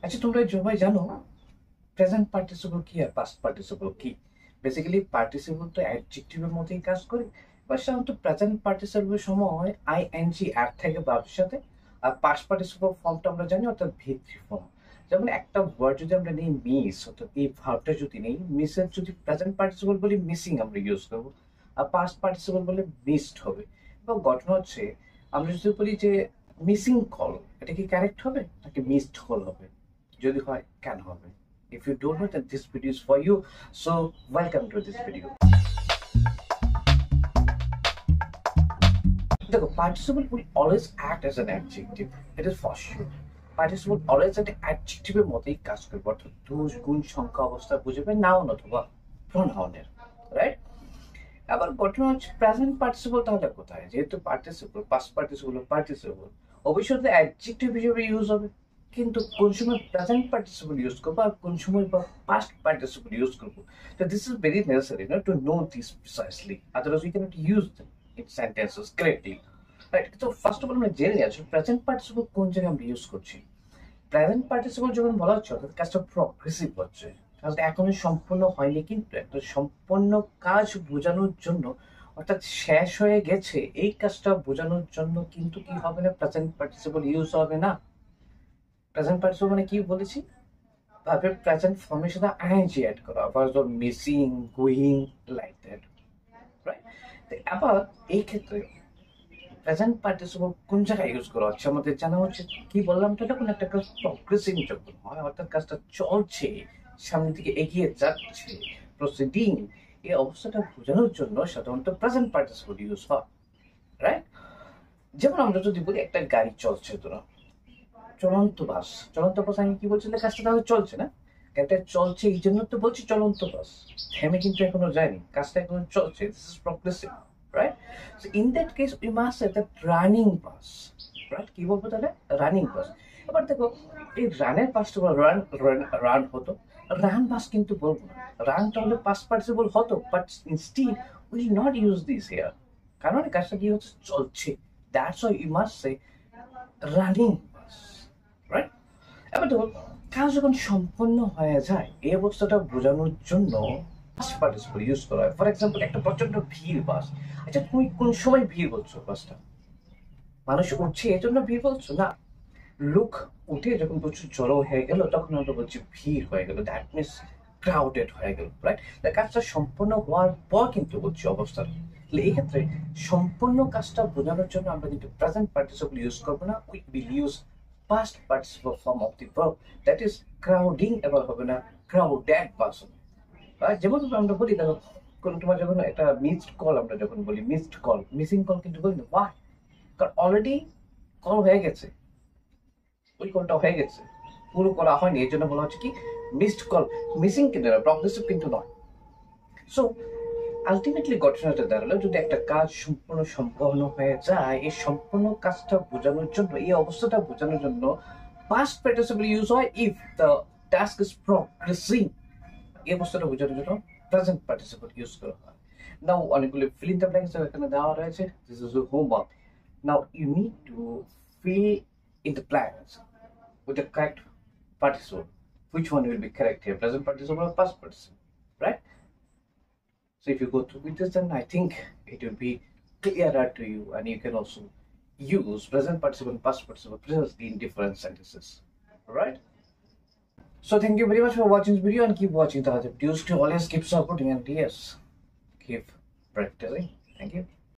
আচ্ছা, তোমরা সবাই জানো প্রেজেন্ট পার্টিসিপল কি আর পাস্ট পার্টিসিপল কি? বেসিক্যালি পার্টিসিপল তো অ্যাডজেক্টিভের মতোই কাজ করে, বাট সাধারণত প্রেজেন্ট পার্টিসিপলের সময় আইএনজি অ্যাড থাকে ভার্বের সাথে। আর পাস্ট পার্টিসিপল ফর্মটা আমরা জানি, অর্থাৎ ভি3 ফর্ম। যেমন একটা ওয়ার্ড যদি আমরা নিই মিস, অর্থাৎ এই ভার্বটা যদি নেই, মিসের যদি প্রেজেন্ট পার্টিসিপল বলি মিসিং আমরা ইউজ করবো, আর পাস্ট পার্টিসিপল বলে মিসড হবে। এবং ঘটনা হচ্ছে আমরা যদি বলি যে মিসিং কল, এটা কি কারেক্ট হবে নাকি মিসড কল হবে? যদি হয় কেন হবে? If you don't know, then this video is for you. So welcome to this video. দেখো, participle will always act as an adjective. It is for sure. Participle always একটা adjective-এর মতোই কাজ করবে, অর্থাৎ দোষ গুণ সংখ্যা অবস্থা বুঝবে নাউন অথবা প্রোনাউনের, রাইট? আবার ঘটনা হচ্ছে প্রেজেন্ট পার্টিসিপল তাহলে কোথায়? যেহেতু পার্টিসিপল, পাস্ট পার্টিসিপল পার্টিসিপল অবশ্যই অ্যাডজেক্টিভ হিসেবে ইউজ হবে, কিন্তু কোন সময় প্রেজেন্ট পার্টিসিপল ইউজ করবো আর কোন সময় বা পাস্ট পার্টিসিপল ইউজ করবো, তো this is very necessary to know this precisely, otherwise we can't use them in sentences correctly, right? তো ফার্স্ট অফ অল আমরা জেনে নিই আসলে প্রেজেন্ট পার্টিসিপল কোন জায়গায় আমরা ইউজ করছি। প্রেজেন্ট পার্টিসিপল যখন বলা হচ্ছে অর্থাৎ কাজটা প্রগ্রেসিভ হচ্ছে, কাজটা এখনো সম্পূর্ণ হয়নি, কিন্তু একটা সম্পূর্ণ কাজ বোঝানোর জন্য, অর্থাৎ শেষ হয়ে গেছে এই কাজটা বোঝানোর জন্য কিন্তু কি হবে না, প্রেজেন্ট পার্টিসিপল ইউজ হবে না। প্রেজেন্ট পার্টিসিপল মানে কি বলেছি, ভার্বের প্রেজেন্ট ফর্মের সাথে আইএনজি অ্যাড করা, verbs of missing, going, like that, right? তো আবার এই ক্ষেত্রে প্রেজেন্ট পার্টিসিপল কোন জায়গায় ইউজ করা হচ্ছে আমাদের জানা হচ্ছে। কি বললাম, তো যখন একটা কাজ প্রগ্রেসিং যখন হয়, অর্থাৎ কাজটা চলছে, সামনের দিকে এগিয়ে যাচ্ছে, প্রসিডিং, এই অবস্থাটা বোঝানোর জন্য সাধারণত প্রেজেন্ট পার্টিসিপল ইউজ হয়, রাইট? যেমন আমরা যদি বলি একটা গাড়ি চলছে, ধরো চলন্ত বাস। চলন্ত বাস আমি কি বলছি, কাজটা তাহলে চলছে না, গাড়িটা চলছে এই জন্য তো বলছি চলন্ত বাস, থেমে কিন্তু এখনো যায়নি, কাজটা এখনো চলছে, this is progressive, right? So in that case we must say that running বাস, রাইট? কি বলবো তাহলে, রানিং বাস। এবার দেখো, এই রানের পাশটা রান, রান হতো, রান বাস কিন্তু বলবো না, রানটা হলে পাস্ট পার্টিসিপল হতো, but instead will not use this here, কারণ কাজটা কি হচ্ছে, চলছে, that's why you must say running বাস, রাইট? এবার দেখো, কাজ যখন সম্পন্ন হয়ে যায় এই অবস্থাটা বোঝানোর জন্য পাস্ট পার্টিসিপল ইউজ করা হয়। ফর এক্সাম্পল, একটা প্রচন্ড ভিড় বাস। আচ্ছা, তুমি কোন সময় ভিড় বলছো? বাসটা মানুষ উঠছে এই জন্য ভিড় বলছো না, লোক উঠে যখন প্রচুর জড়ো হয়ে গেল তখন আমরা বলছি ভিড় হয়ে গেল, দ্যাট মিনস ক্রাউডেড হয়ে গেল, রাইট? কাজটা সম্পন্ন হওয়ার পর কিন্তু বলছি অবস্থাটা। এই ক্ষেত্রে সম্পূর্ণ কাজটা বোঝানোর জন্য আমরা কিন্তু প্রেজেন্ট পার্টিসিপল ইউজ করবো না, we will use past participle form of the verb, that is crowding। এবার হবে না crowded person, যেমন আমরা বলি দেখো, কোন তোমার যখন একটা মিসড কল, আমরা যখন বলি মিসড কল, মিসিং কল কিন্তু বলি না, ওয়াই? কারণ অলরেডি কল হয়ে গেছে, ওই কলটা হয়ে গেছে, পুরো করা হয়নি, এই জন্য বলা হচ্ছে কি মিসড কল। মিসিং কিন্তু না, প্রগ্রেসিভ কিন্তু নয়। সো আলটিমেটলি ঘটনাটা দাঁড়ালো, যদি একটা কাজ সম্পূর্ণ হয়ে যায়, এই সম্পূর্ণ কাজটা বোঝানোর জন্য, এই অবস্থাটা বোঝানোর জন্য পাস্ট পার্টিসিপল ইউজ হয়। If the task is progressing, এই অবস্থাটা বোঝানোর জন্য প্রেজেন্ট পার্টিসিপল ইউজ করা হয়। নাও অনেকগুলো ফিল ইন দ্য ব্ল্যাঙ্কস এখানে দেওয়া রয়েছে, this is your homework. Now you need to fill in the blanks with the correct participle. Which one will be correct here, present participle or past participle, right? So if you go through with this, then I think it will be clearer to you, and you can also use present participle and past participle precisely in different sentences, right? So thank you very much for watching this video, and keep watching the other videos to always keep supporting, and yes, keep practicing. Thank you.